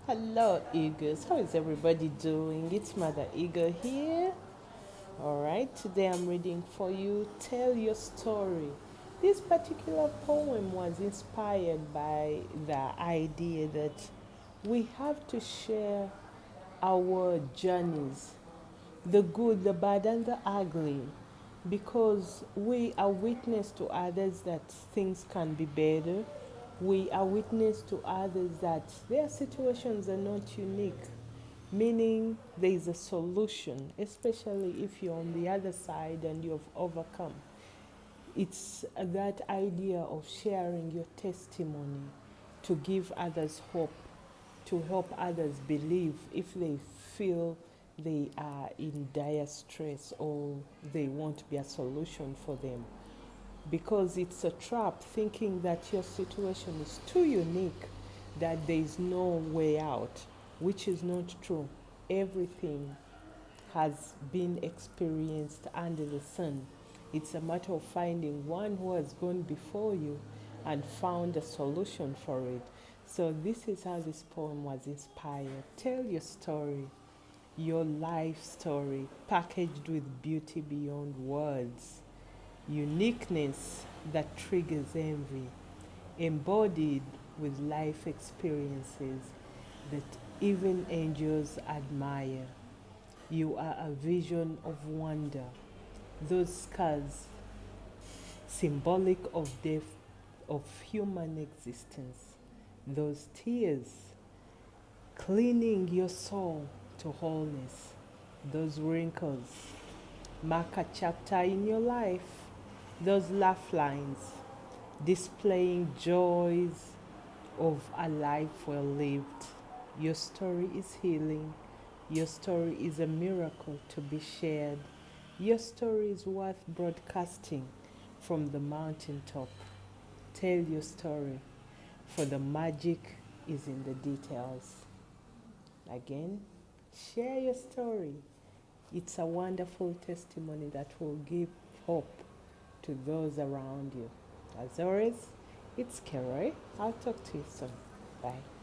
Hello, Eagles. How is everybody doing? It's Mother Eagle here. Alright, today I'm reading for you Tell Your Story. This particular poem was inspired by the idea that we have to share our journeys, the good, the bad, and the ugly, because we are witness to others that things can be better. We are witness to others that their situations are not unique, meaning there is a solution, especially if you're on the other side and you've overcome. It's that idea of sharing your testimony to give others hope, to help others believe if they feel they are in dire stress or they want be a solution for them. Because it's a trap thinking that your situation is too unique, that there is no way out, which is not true. Everything has been experienced under the sun. It's a matter of finding one who has gone before you and found a solution for it. So, this is how this poem was inspired. Tell your story, your life story, packaged with beauty beyond words, uniqueness that triggers envy, embodied with life experiences that even angels admire. You are a vision of wonder. Those scars, symbolic of death, of human existence. Those tears, cleaning your soul to wholeness. Those wrinkles, mark a chapter in your life. Those laugh lines, displaying joys of a life well lived. Your story is healing. Your story is a miracle to be shared. Your story is worth broadcasting from the mountaintop. Tell your story, for the magic is in the details. Again, share your story. It's a wonderful testimony that will give hope to those around you. As always, it's Keroy. I'll talk to you soon. Bye.